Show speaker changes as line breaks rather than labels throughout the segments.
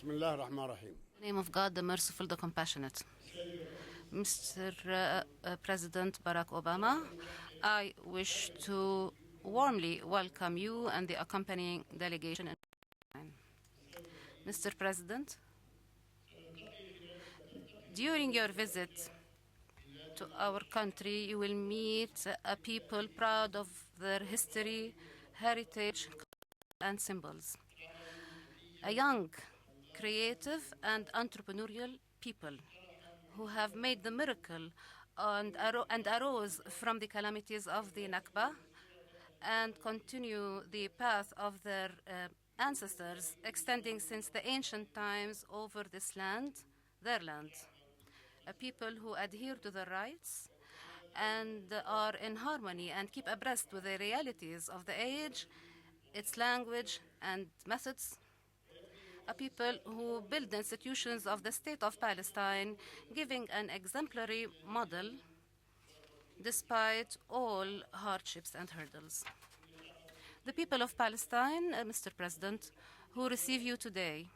بسم الله الرحمن الرحيم.
In the name of God, the merciful, the compassionate. Mr. President Barack Obama, I wish to warmly welcome you and the accompanying delegation. Mr. President, during your visit to our country, you will meet a people proud of their history, heritage, and symbols. A young, creative, and entrepreneurial people who have made the miracle and arose from the calamities of the Nakba and continue the path of their ancestors extending since the ancient times over this land, their land. A people who adhere to their rights and are in harmony and keep abreast with the realities of the age, its language and methods. A people who build the institutions of the State of Palestine, giving an exemplary model despite all hardships and hurdles. The people of Palestine, Mr. President, who receive you today,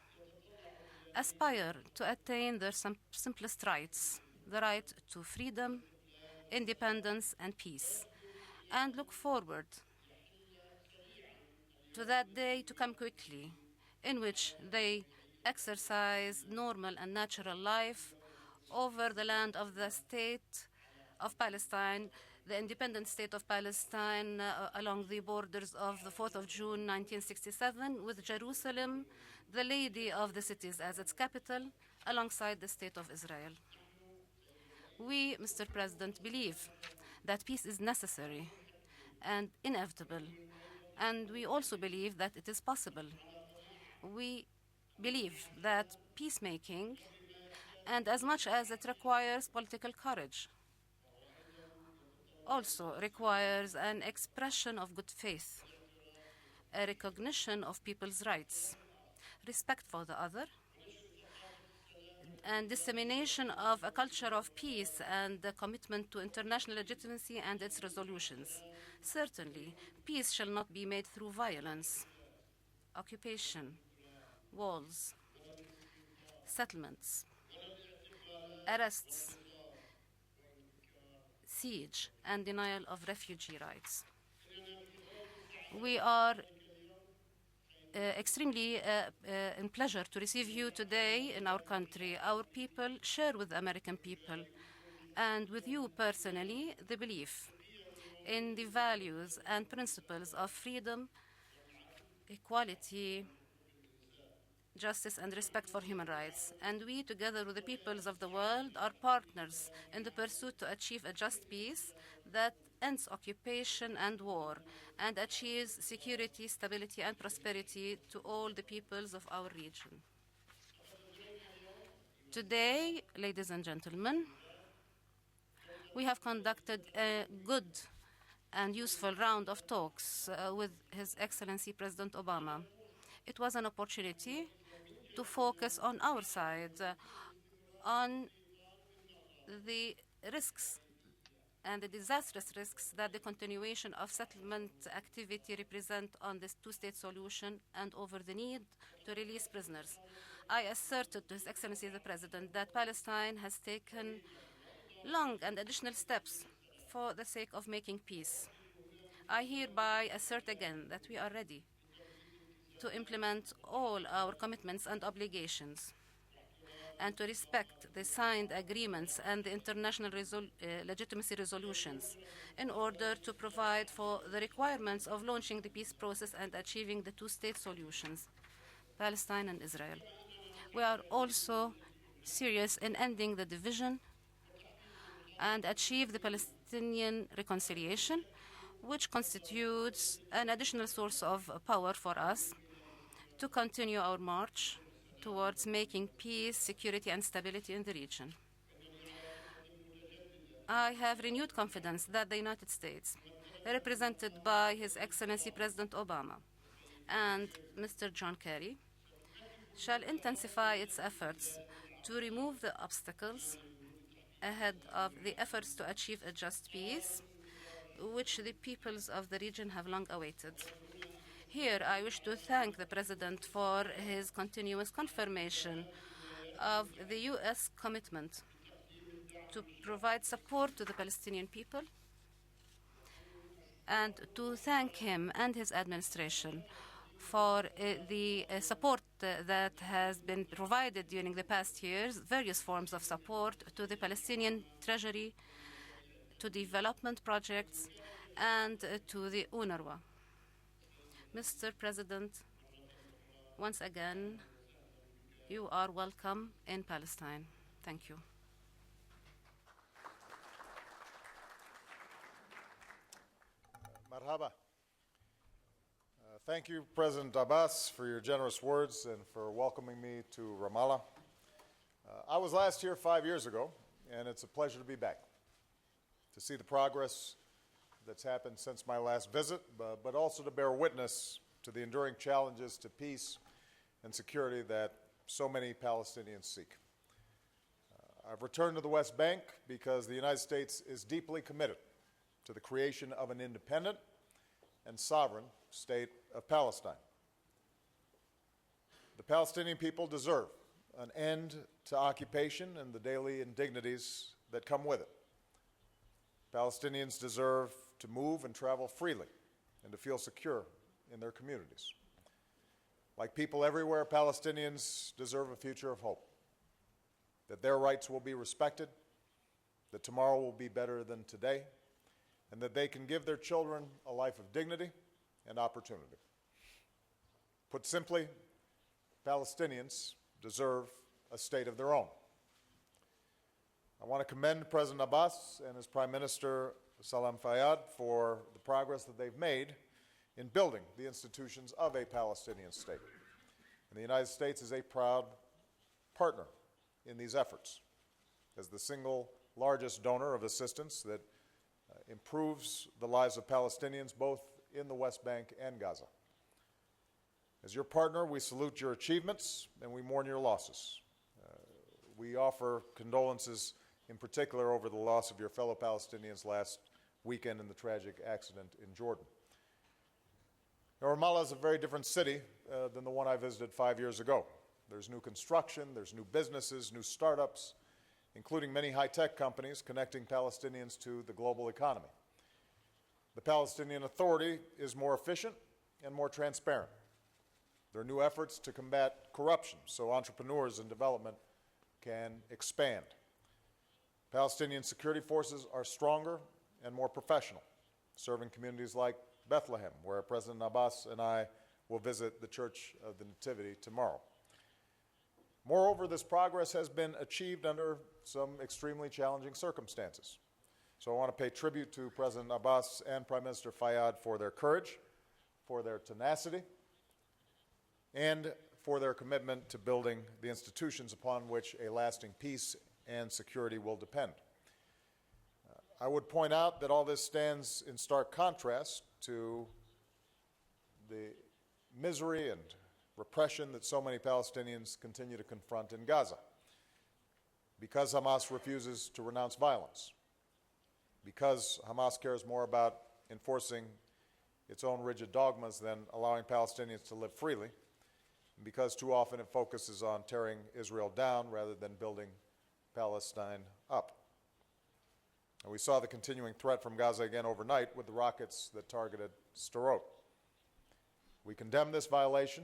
aspire to attain their simplest rights, the right to freedom, independence, and peace, and look forward to that day to come quickly, in which they exercise normal and natural life over the land of the State of Palestine, the independent State of Palestine along the borders of the 4th of June 1967, with Jerusalem, the Lady of the Cities, as its capital, alongside the State of Israel. We, Mr. President, believe that peace is necessary and inevitable, and we also believe that it is possible. We believe that peacemaking, and as much as it requires political courage, also requires an expression of good faith, a recognition of people's rights, respect for the other, and dissemination of a culture of peace and the commitment to international legitimacy and its resolutions. Certainly, peace shall not be made through violence, occupation, walls, settlements, arrests, siege, and denial of refugee rights. We are extremely in pleasure to receive you today in our country. Our people share with the American people and with you personally the belief in the values and principles of freedom, equality, justice, and respect for human rights. And we, together with the peoples of the world, are partners in the pursuit to achieve a just peace that ends occupation and war and achieves security, stability, and prosperity to all the peoples of our region. Today, ladies and gentlemen, we have conducted a good and useful round of talks with His Excellency President Obama. It was an opportunity to focus on our side, on the risks and the disastrous risks that the continuation of settlement activity represent on this two-state solution and over the need to release prisoners. I asserted to His Excellency the President that Palestine has taken long and additional steps for the sake of making peace. I hereby assert again that we are ready to implement all our commitments and obligations and to respect the signed agreements and the international legitimacy resolutions in order to provide for the requirements of launching the peace process and achieving the two-state solutions, Palestine and Israel. We are also serious in ending the division and achieve the Palestinian reconciliation, which constitutes an additional source of power for us to continue our march towards making peace, security, and stability in the region. I have renewed confidence that the United States, represented by His Excellency President Obama and Mr. John Kerry, shall intensify its efforts to remove the obstacles ahead of the efforts to achieve a just peace, which the peoples of the region have long awaited. Here, I wish to thank the President for his continuous confirmation of the U.S. commitment to provide support to the Palestinian people, and to thank him and his administration for the support that has been provided during the past years, various forms of support to the Palestinian Treasury, to development projects, and to the UNRWA. Mr. President, once again, you are welcome in Palestine. Thank you.
Marhaba. Thank you, President Abbas, for your generous words and for welcoming me to Ramallah. I was last here 5 years ago, and it's a pleasure to be back, to see the progress that's happened since my last visit, but also to bear witness to the enduring challenges to peace and security that so many Palestinians seek. I've returned to the West Bank because the United States is deeply committed to the creation of an independent and sovereign state of Palestine. The Palestinian people deserve an end to occupation and the daily indignities that come with it. Palestinians deserve to move and travel freely and to feel secure in their communities. Like people everywhere, Palestinians deserve a future of hope, that their rights will be respected, that tomorrow will be better than today, and that they can give their children a life of dignity and opportunity. Put simply, Palestinians deserve a state of their own. I want to commend President Abbas and his Prime Minister Salam Fayyad for the progress that they've made in building the institutions of a Palestinian state. And the United States is a proud partner in these efforts as the single largest donor of assistance that improves the lives of Palestinians both in the West Bank and Gaza. As your partner, we salute your achievements and we mourn your losses. We offer condolences in particular over the loss of your fellow Palestinians last weekend in the tragic accident in Jordan. Now, Ramallah is a very different city than the one I visited 5 years ago. There's new construction, there's new businesses, new startups, including many high-tech companies connecting Palestinians to the global economy. The Palestinian Authority is more efficient and more transparent. There are new efforts to combat corruption so entrepreneurs and development can expand. Palestinian security forces are stronger and more professional, serving communities like Bethlehem, where President Abbas and I will visit the Church of the Nativity tomorrow. Moreover, this progress has been achieved under some extremely challenging circumstances. So I want to pay tribute to President Abbas and Prime Minister Fayyad for their courage, for their tenacity, and for their commitment to building the institutions upon which a lasting peace and security will depend. I would point out that all this stands in stark contrast to the misery and repression that so many Palestinians continue to confront in Gaza. Because Hamas refuses to renounce violence, because Hamas cares more about enforcing its own rigid dogmas than allowing Palestinians to live freely, and because too often it focuses on tearing Israel down rather than building Palestine up. And we saw the continuing threat from Gaza again overnight with the rockets that targeted Sderot. We condemn this violation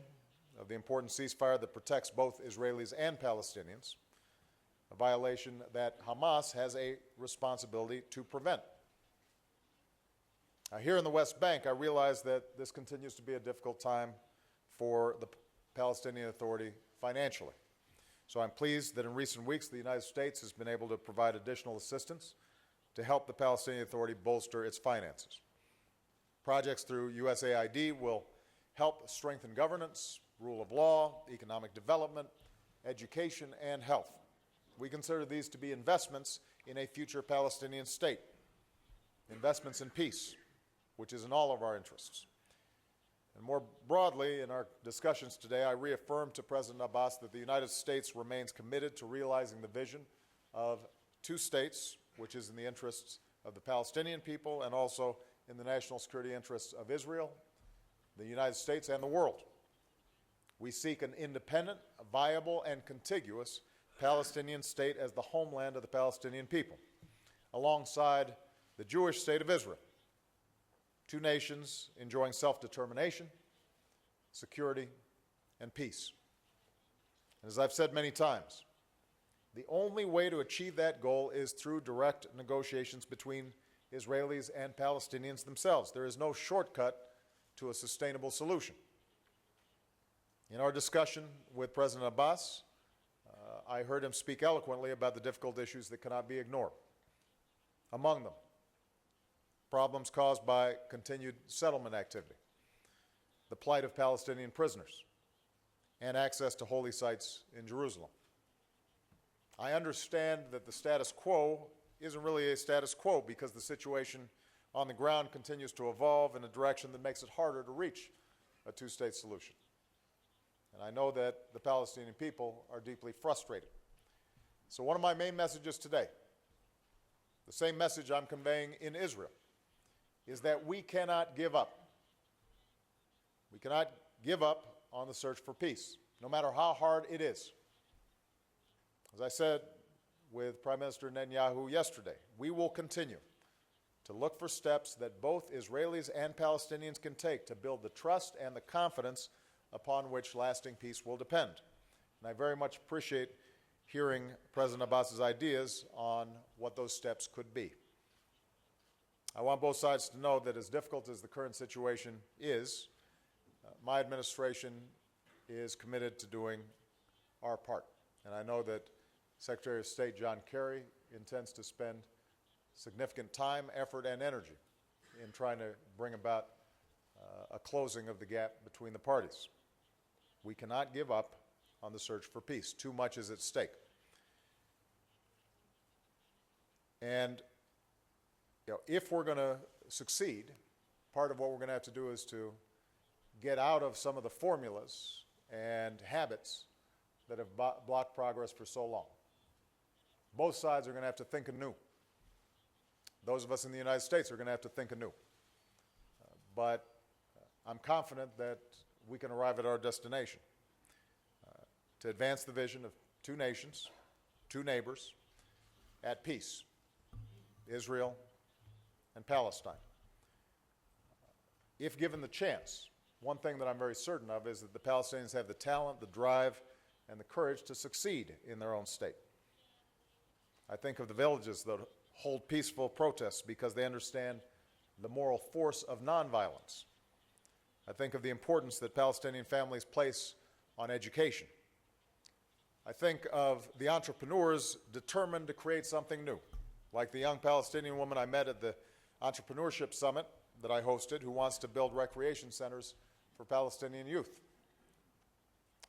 of the important ceasefire that protects both Israelis and Palestinians, a violation that Hamas has a responsibility to prevent. Now, here in the West Bank, I realize that this continues to be a difficult time for the Palestinian Authority financially. So I'm pleased that in recent weeks the United States has been able to provide additional assistance to help the Palestinian Authority bolster its finances. Projects through USAID will help strengthen governance, rule of law, economic development, education, and health. We consider these to be investments in a future Palestinian state, investments in peace, which is in all of our interests. And more broadly, in our discussions today, I reaffirm to President Abbas that the United States remains committed to realizing the vision of two states, which is in the interests of the Palestinian people and also in the national security interests of Israel, the United States and the world. We seek an independent, viable, and contiguous Palestinian state as the homeland of the Palestinian people, alongside the Jewish state of Israel. Two nations enjoying self-determination, security, and peace. And as I've said many times, the only way to achieve that goal is through direct negotiations between Israelis and Palestinians themselves. There is no shortcut to a sustainable solution. In our discussion with President Abbas, I heard him speak eloquently about the difficult issues that cannot be ignored. Among them, problems caused by continued settlement activity, the plight of Palestinian prisoners, and access to holy sites in Jerusalem. I understand that the status quo isn't really a status quo because the situation on the ground continues to evolve in a direction that makes it harder to reach a two-state solution. And I know that the Palestinian people are deeply frustrated. So one of my main messages today, the same message I'm conveying in Israel, is that we cannot give up. We cannot give up on the search for peace, no matter how hard it is. As I said with Prime Minister Netanyahu yesterday, we will continue to look for steps that both Israelis and Palestinians can take to build the trust and the confidence upon which lasting peace will depend. And I very much appreciate hearing President Abbas's ideas on what those steps could be. I want both sides to know that as difficult as the current situation is, my administration is committed to doing our part. And I know that Secretary of State John Kerry intends to spend significant time, effort, and energy in trying to bring about a closing of the gap between the parties. We cannot give up on the search for peace. Too much is at stake. And if we're going to succeed, part of what we're going to have to do is to get out of some of the formulas and habits that have blocked progress for so long. Both sides are going to have to think anew. Those of us in the United States are going to have to think anew. But I'm confident that we can arrive at our destination to advance the vision of two nations, two neighbors, at peace, Israel and Palestine. If given the chance, one thing that I'm very certain of is that the Palestinians have the talent, the drive, and the courage to succeed in their own state. I think of the villages that hold peaceful protests because they understand the moral force of nonviolence. I think of the importance that Palestinian families place on education. I think of the entrepreneurs determined to create something new, like the young Palestinian woman I met at the Entrepreneurship Summit that I hosted who wants to build recreation centers for Palestinian youth.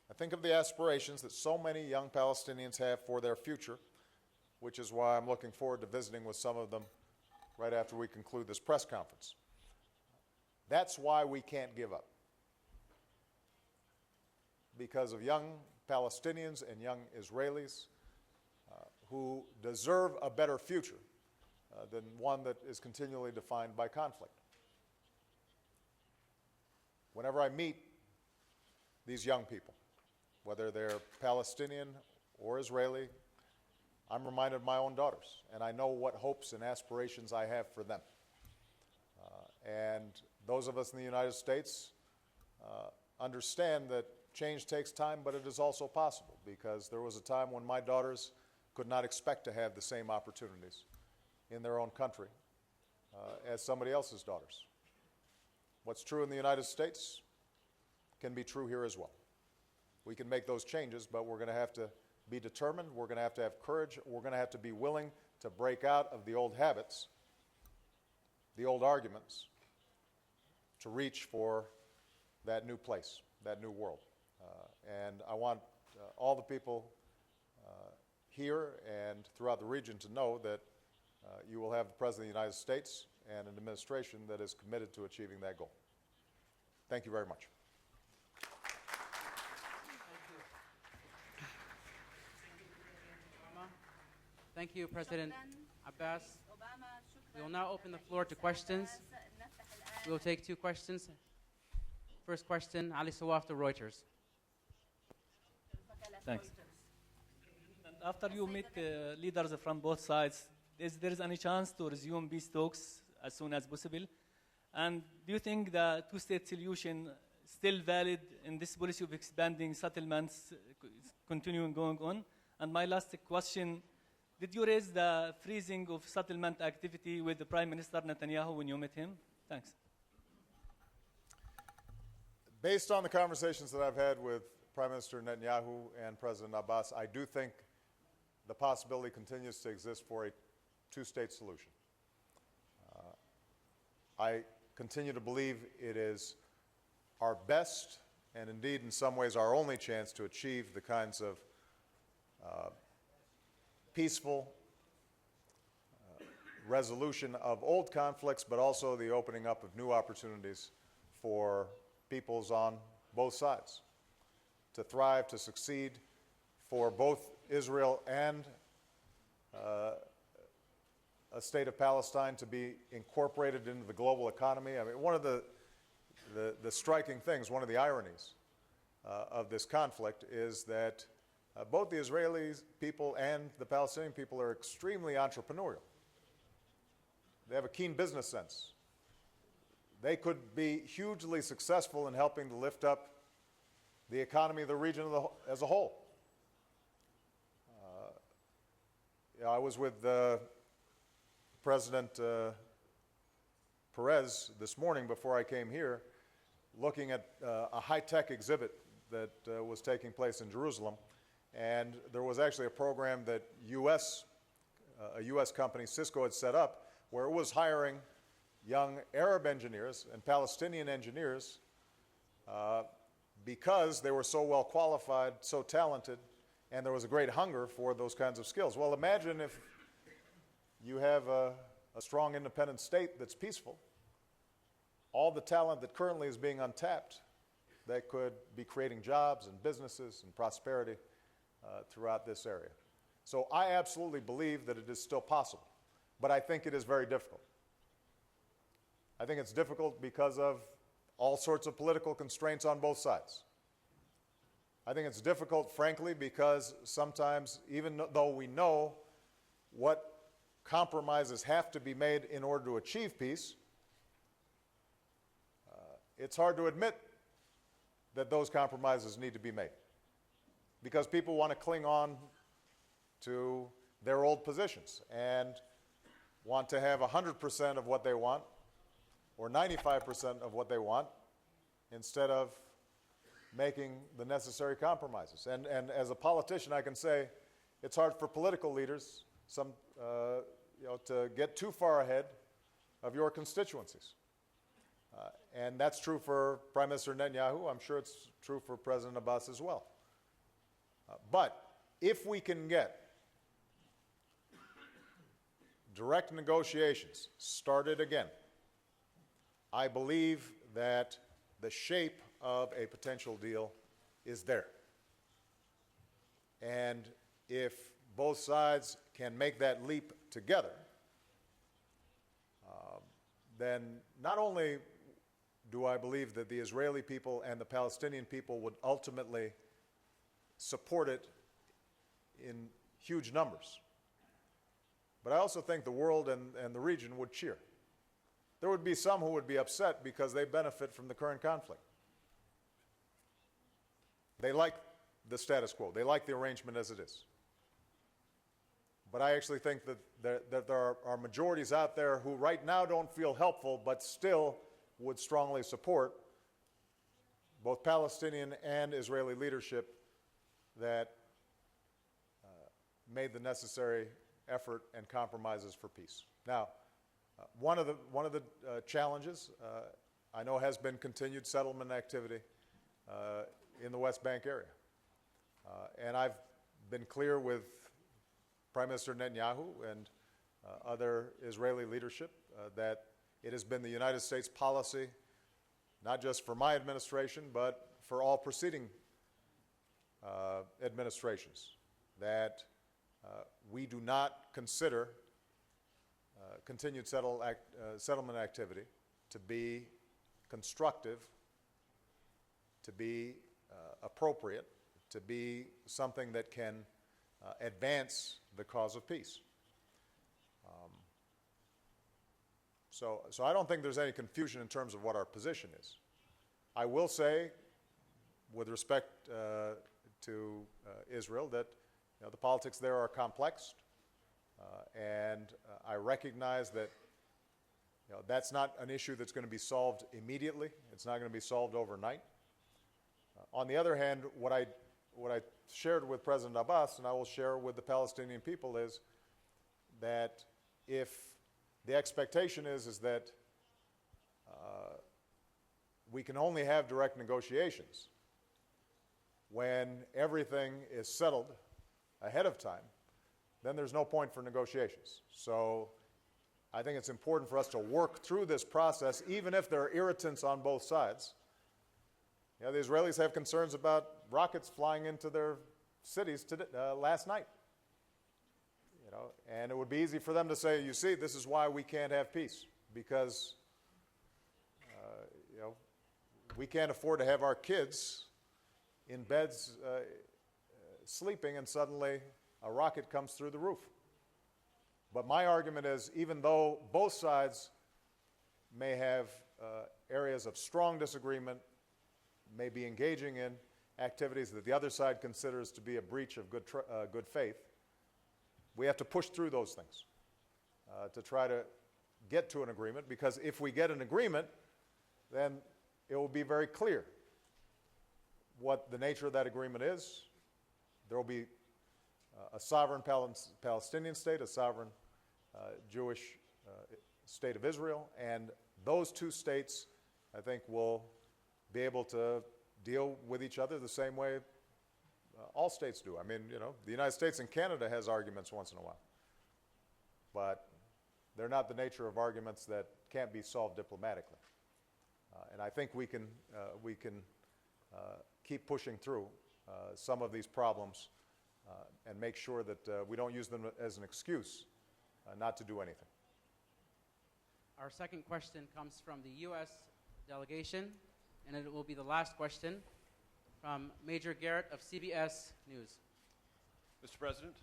I think of the aspirations that so many young Palestinians have for their future, which is why I'm looking forward to visiting with some of them right after we conclude this press conference. That's why we can't give up. Because of young Palestinians and young Israelis who deserve a better future than one that is continually defined by conflict. Whenever I meet these young people, whether they're Palestinian or Israeli, I'm reminded of my own daughters, and I know what hopes and aspirations I have for them. And those of us in the United States understand that change takes time, but it is also possible, because there was a time when my daughters could not expect to have the same opportunities in their own country as somebody else's daughters. What's true in the United States can be true here as well. We can make those changes, but we're going to have to be determined, we're going to have courage, we're going to have to be willing to break out of the old habits, the old arguments, to reach for that new place, that new world. And I want all the people here and throughout the region to know that you will have the President of the United States and an administration that is committed to achieving that goal. Thank you very much.
Thank you, President Abbas. We will now open the floor to questions. We will take two questions. First question, Ali Sawaf to Reuters.
Thanks. And after you meet leaders from both sides, is there any chance to resume peace talks as soon as possible? And do you think the two-state solution is still valid in this policy of expanding settlements continuing going on? And my last question, did you raise the freezing of settlement activity with the Prime Minister Netanyahu when you met him? Thanks.
Based on the conversations that I've had with Prime Minister Netanyahu and President Abbas, I do think the possibility continues to exist for a two-state solution. I continue to believe it is our best and indeed in some ways our only chance to achieve the kinds of peaceful resolution of old conflicts, but also the opening up of new opportunities for peoples on both sides to thrive, to succeed, for both Israel and a state of Palestine to be incorporated into the global economy. I mean, one of the striking things, one of the ironies of this conflict is that both the Israeli people and the Palestinian people are extremely entrepreneurial. They have a keen business sense. They could be hugely successful in helping to lift up the economy of the region as a whole. I was with President Perez this morning before I came here, looking at a high-tech exhibit that was taking place in Jerusalem, and there was actually a program that a U.S. company, Cisco, had set up where it was hiring young Arab engineers and Palestinian engineers because they were so well qualified, so talented, and there was a great hunger for those kinds of skills. Well, imagine if you have a strong independent state that's peaceful, all the talent that currently is being untapped that could be creating jobs and businesses and prosperity throughout this area. So I absolutely believe that it is still possible, but I think it is very difficult. I think it's difficult because of all sorts of political constraints on both sides. I think it's difficult, frankly, because sometimes, even though we know what compromises have to be made in order to achieve peace, it's hard to admit that those compromises need to be made because people want to cling on to their old positions and want to have 100% of what they want or 95% of what they want instead of making the necessary compromises. And as a politician, I can say it's hard for political leaders to get too far ahead of your constituencies. And that's true for Prime Minister Netanyahu. I'm sure it's true for President Abbas as well. But if we can get direct negotiations started again, I believe that the shape of a potential deal is there. And if both sides can make that leap together, then not only do I believe that the Israeli people and the Palestinian people would ultimately support it in huge numbers, but I also think the world and the region would cheer. There would be some who would be upset because they benefit from the current conflict. They like the status quo. They like the arrangement as it is. But I actually think that there are majorities out there who right now don't feel helpful but still would strongly support both Palestinian and Israeli leadership that made the necessary effort and compromises for peace. Now, one of the challenges I know has been continued settlement activity in the West Bank area. And I've been clear with Prime Minister Netanyahu and other Israeli leadership that it has been the United States policy, not just for my administration, but for all preceding administrations, that we do not consider continued settlement activity to be constructive to be appropriate, to be something that can advance the cause of peace. So I don't think there's any confusion in terms of what our position is. I will say, with respect to Israel, that the politics there are complex, and I recognize that that's not an issue that's going to be solved immediately. It's not going to be solved overnight. On the other hand, what I shared with President Abbas, and I will share with the Palestinian people, is that if the expectation is that we can only have direct negotiations when everything is settled ahead of time, then there's no point for negotiations. So I think it's important for us to work through this process, even if there are irritants on both sides. The Israelis have concerns about rockets flying into their cities last night. And it would be easy for them to say, you see, this is why we can't have peace, because we can't afford to have our kids in beds sleeping and suddenly a rocket comes through the roof. But my argument is, even though both sides may have areas of strong disagreement, may be engaging in activities that the other side considers to be a breach of good faith, we have to push through those things to try to get to an agreement, because if we get an agreement, then it will be very clear what the nature of that agreement is. There will be a sovereign Palestinian state, a sovereign Jewish state of Israel, and those two states, I think, will be able to deal with each other the same way all states do. I mean, the United States and Canada has arguments once in a while, but they're not the nature of arguments that can't be solved diplomatically. And I think we can keep pushing through some of these problems and make sure that we don't use them as an excuse not to do anything.
Our second question comes from the U.S. delegation, and it will be the last question from Major Garrett of CBS News.
Mr. President,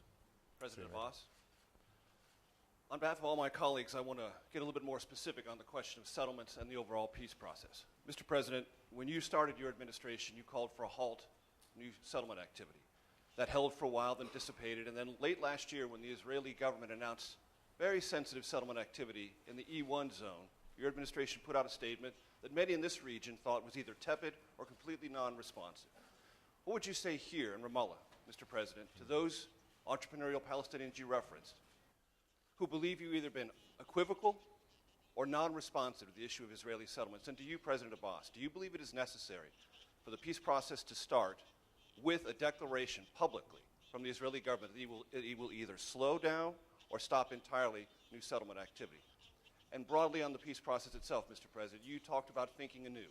President Abbas, on behalf of all my colleagues, I want to get a little bit more specific on the question of settlements and the overall peace process. Mr. President, when you started your administration, you called for a halt to new settlement activity. That held for a while, then dissipated, and then late last year, when the Israeli government announced very sensitive settlement activity in the E1 zone, your administration put out a statement that many in this region thought was either tepid or completely non-responsive. What would you say here in Ramallah, Mr. President, to those entrepreneurial Palestinians you referenced, who believe you've either been equivocal or non-responsive to the issue of Israeli settlements? And to you, President Abbas, do you believe it is necessary for the peace process to start with a declaration publicly from the Israeli government that it will either slow down or stop entirely new settlement activity? And broadly on the peace process itself, Mr. President, you talked about thinking anew.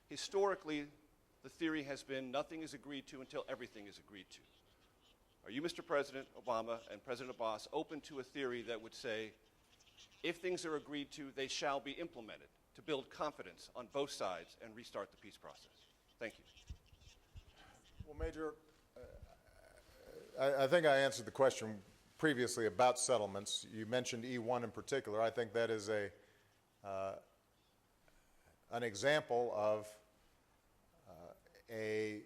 Historically, the theory has been nothing is agreed to until everything is agreed to. Are you, Mr. President Obama and President Abbas, open to a theory that would say, if things are agreed to, they shall be implemented to build confidence on both sides and restart the peace process? Thank you.
Well, Major, I think I answered the question previously about settlements. You mentioned E1 in particular. I think that is an example of at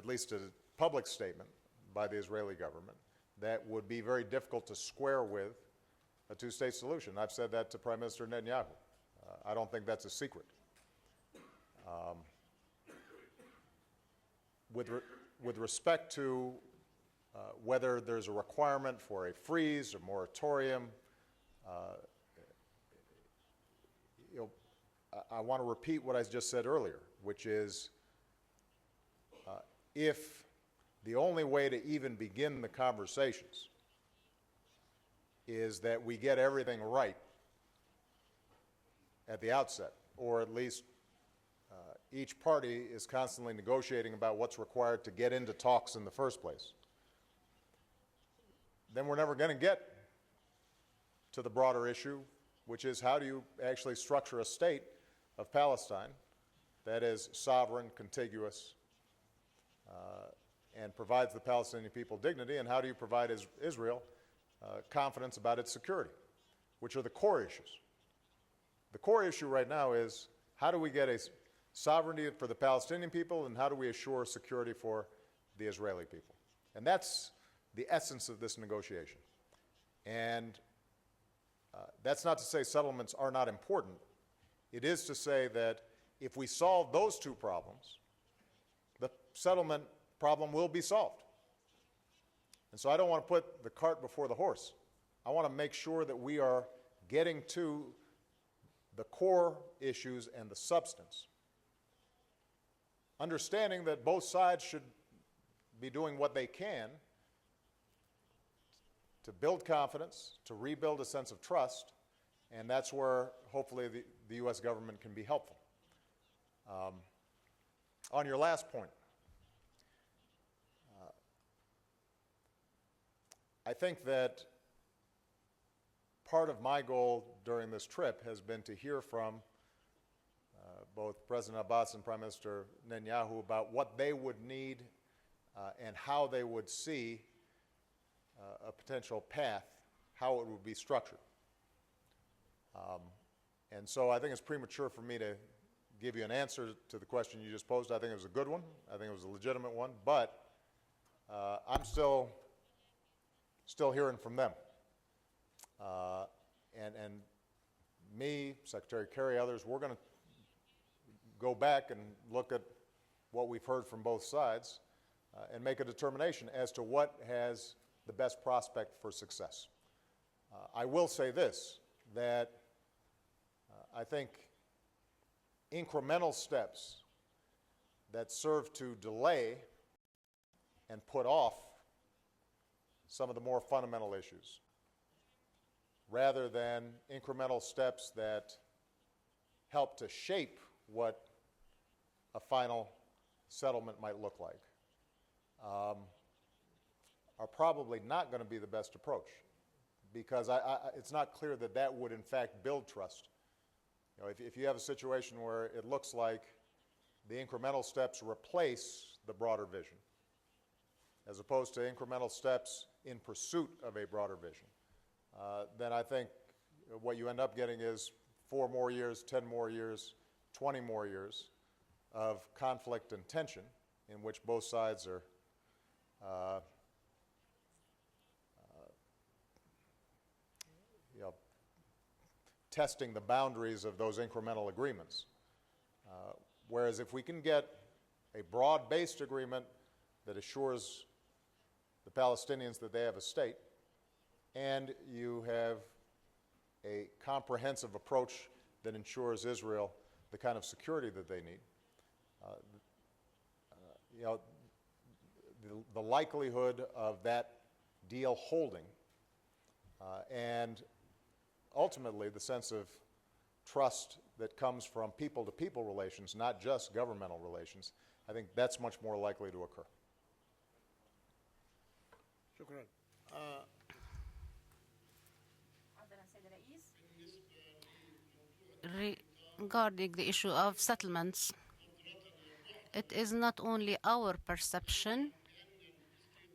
least a public statement by the Israeli government that would be very difficult to square with a two-state solution. I've said that to Prime Minister Netanyahu. I don't think that's a secret. With respect to whether there's a requirement for a freeze or moratorium, I want to repeat what I just said earlier, which is if the only way to even begin the conversations is that we get everything right at the outset, or at least each party is constantly negotiating about what's required to get into talks in the first place, then we're never going to get to the broader issue, which is how do you actually structure a state of Palestine that is sovereign, contiguous, and provides the Palestinian people dignity? And how do you provide Israel confidence about its security, which are the core issues? The core issue right now is how do we get a sovereignty for the Palestinian people, and how do we assure security for the Israeli people? And that's the essence of this negotiation. And that's not to say settlements are not important. It is to say that if we solve those two problems, the settlement problem will be solved. And so I don't want to put the cart before the horse. I want to make sure that we are getting to the core issues and the substance, understanding that both sides should be doing what they can to build confidence, to rebuild a sense of trust, and that's where hopefully the U.S. government can be helpful. On your last point, I think that part of my goal during this trip has been to hear from both President Abbas and Prime Minister Netanyahu about what they would need and how they would see a potential path, how it would be structured. And so I think it's premature for me to give you an answer to the question you just posed. I think it was a good one. I think it was a legitimate one. But I'm still hearing from them. And me, Secretary Kerry, others, we're going to go back and look at what we've heard from both sides and make a determination as to what has the best prospect for success. I will say this, that I think incremental steps that serve to delay and put off some of the more fundamental issues, rather than incremental steps that help to shape what a final settlement might look like, are probably not going to be the best approach, because it's not clear that that would in fact build trust. You know, if you have a situation where it looks like the incremental steps replace the broader vision, as opposed to incremental steps in pursuit of a broader vision, then I think what you end up getting is 4 more years, 10 more years, 20 more years of conflict and tension in which both sides are testing the boundaries of those incremental agreements. Whereas if we can get a broad-based agreement that assures the Palestinians that they have a state, and you have a comprehensive approach that ensures Israel the kind of security that they need, the likelihood of that deal holding and ultimately the sense of trust that comes from people-to-people relations, not just governmental relations, I think that's much more likely to occur.
شكرا.
Regarding the issue of settlements, it is not only our perception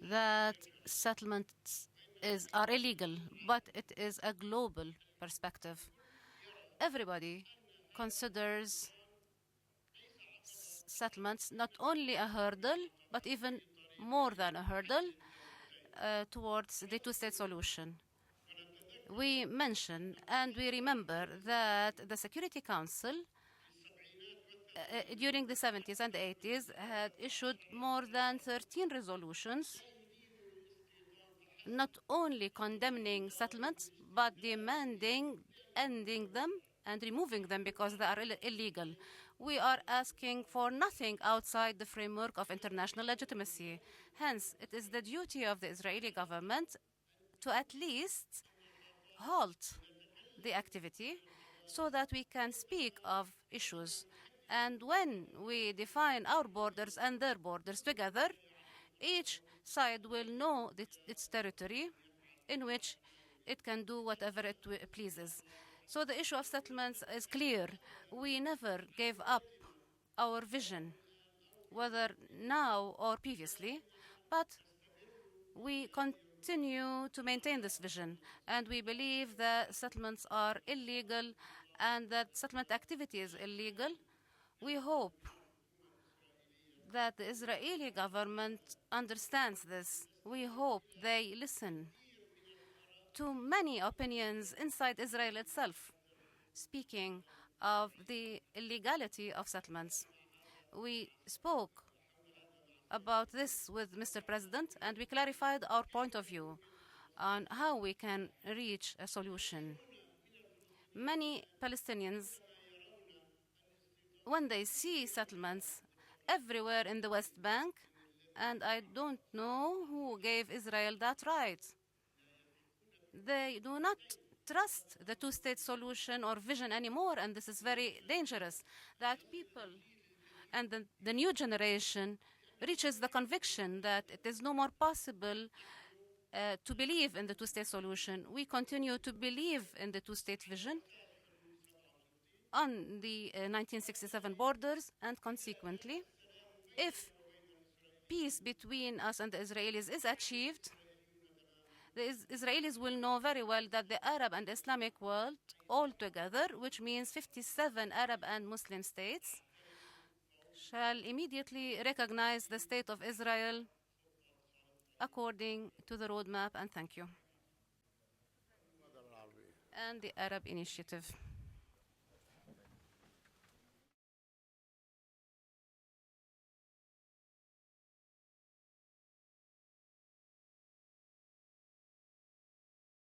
that settlements are illegal, but it is a global perspective. Everybody considers settlements not only a hurdle, but even more than a hurdle towards the two-state solution. We mention and we remember that the Security Council during the 70s and 80s had issued more than 13 resolutions not only condemning settlements, but demanding ending them and removing them because they are illegal. We are asking for nothing outside the framework of international legitimacy. Hence, it is the duty of the Israeli government to at least halt the activity so that we can speak of issues. And when we define our borders and their borders together, each side will know its territory in which it can do whatever it pleases. So the issue of settlements is clear. We never gave up our vision, whether now or previously, but we continue to maintain this vision, and we believe that settlements are illegal and that settlement activity is illegal. We hope that the Israeli government understands this. We hope they listen to many opinions inside Israel itself. Speaking of the illegality of settlements, we spoke about this with Mr. President, and we clarified our point of view on how we can reach a solution. Many Palestinians, when they see settlements everywhere in the West Bank, and I don't know who gave Israel that right, they do not trust the two-state solution or vision anymore, and this is very dangerous, that people and the new generation reaches the conviction that it is no more possible to believe in the two-state solution. We continue to believe in the two-state vision on the 1967 borders, and consequently, if peace between us and the Israelis is achieved, the Israelis will know very well that the Arab and Islamic world all together, which means 57 Arab and Muslim states, shall immediately recognize the state of Israel according to the roadmap, and thank you. And the Arab Initiative.